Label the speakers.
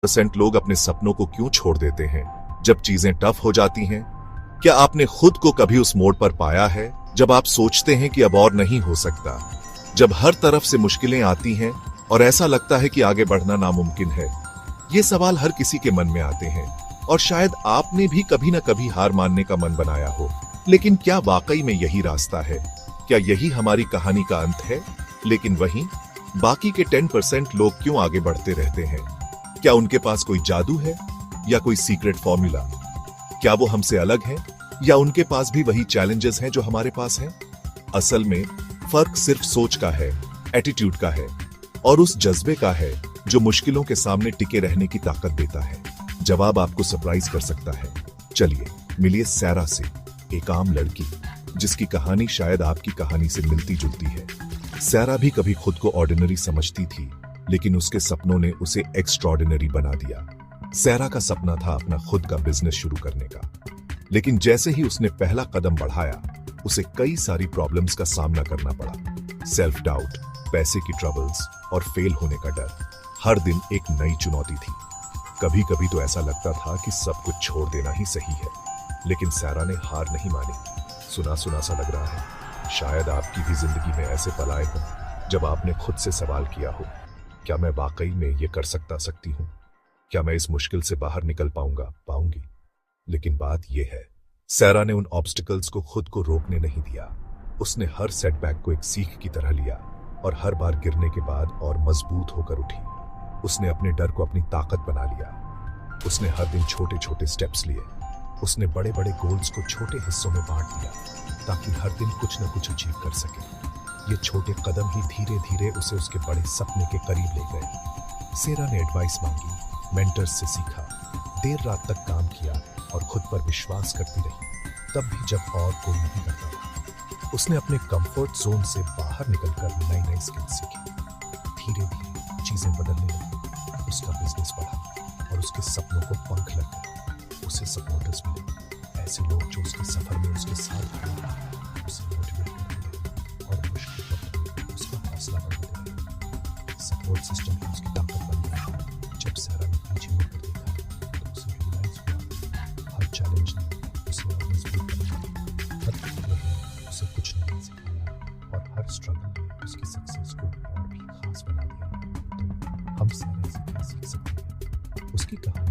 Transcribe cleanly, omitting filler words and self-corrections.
Speaker 1: Percent लोग अपने सपनों को क्यों छोड़ देते हैं जब चीजें टफ हो जाती हैं? क्या आपने खुद को कभी उस मोड़ पर पाया है जब आप सोचते हैं कि अब और नहीं हो सकता, जब हर तरफ से मुश्किलें आती हैं और ऐसा लगता है कि आगे बढ़ना नामुमकिन है? ये सवाल हर किसी के मन में आते हैं और शायद आपने भी कभी ना कभी हार मानने का मन बनाया हो। लेकिन क्या वाकई में यही रास्ता है? क्या यही हमारी कहानी का अंत है? लेकिन वहीं बाकी के 10% लोग क्यों आगे बढ़ते रहते हैं? क्या उनके पास कोई जादू है या कोई सीक्रेट फॉर्मूला? क्या वो हमसे अलग हैं या उनके पास भी वही चैलेंजेस हैं जो हमारे पास हैं? असल में फर्क सिर्फ सोच का है, एटीट्यूड का है और उस जज्बे का है जो मुश्किलों के सामने टिके रहने की ताकत देता है। जवाब आपको सरप्राइज कर सकता है। चलिए मिलिए सैरा से, एक आम लड़की जिसकी कहानी शायद आपकी कहानी से मिलती जुलती है। सैरा भी कभी खुद को ऑर्डिनरी समझती थी, लेकिन उसके सपनों ने उसे एक्स्ट्रॉर्डिनरी बना दिया। सैरा का सपना था अपना खुद का बिजनेस शुरू करने का, लेकिन जैसे ही उसने पहला कदम बढ़ाया, उसे कई सारी प्रॉब्लम्स का सामना करना पड़ा। सेल्फ डाउट, पैसे की ट्रबल्स और फेल होने का डर। हर दिन एक नई चुनौती थी। कभी कभी तो ऐसा लगता था कि सब कुछ छोड़ देना ही सही है, लेकिन सैरा ने हार नहीं मानी। सुना सुना सा लग रहा है, शायद आपकी भी जिंदगी में ऐसे पल आए हों जब आपने खुद से सवाल किया हो, क्या मैं वाकई में ये कर सकती हूँ? क्या मैं इस मुश्किल से बाहर निकल पाऊंगी? लेकिन बात यह है, सैरा ने उन ऑब्स्टिकल्स को खुद को रोकने नहीं दिया। उसने हर सेटबैक को एक सीख की तरह लिया और हर बार गिरने के बाद और मजबूत होकर उठी। उसने अपने डर को अपनी ताकत बना लिया। उसने हर दिन छोटे छोटे स्टेप्स लिए। उसने बड़े बड़े गोल्स को छोटे हिस्सों में बांट दिया ताकि हर दिन कुछ न कुछ अचीव कर सके। ये छोटे कदम ही धीरे धीरे उसे उसके बड़े सपने के करीब ले गए। सैरा ने एडवाइस मांगी, मेंटर्स से सीखा, देर रात तक काम किया और खुद पर विश्वास करती रही, तब भी जब और कोई नहीं करता था। उसने अपने कंफर्ट जोन से बाहर निकलकर नई नई स्किल्स सीखी। धीरे धीरे चीजें बदलने लगी। उसका बिजनेस बढ़ा और उसके सपनों को पंख लग गए। उसे सपोर्टर्स मिले, ऐसे लोग जो उसके सफर में उसके साथ खड़े रहे, उसे मोटिवेट करते रहे और मुश्किल वक्त में उसका हौसला बढ़ाते रहे। सपोर्ट सिस्टम की उसकी ताकत बन गई। जब सैरा ने पीछे मुड़कर देखा तो उसे रियलाइज हुआ, हर चैलेंज ने उसे और मजबूत बनाया, हर फेलियर ने उसे कुछ नया सिखाया और हर स्ट्रगल ने उसकी सक्सेस को और भी खास बना दिया। तो हम सैरा से क्या सीख सकते हैं? उसकी कहानी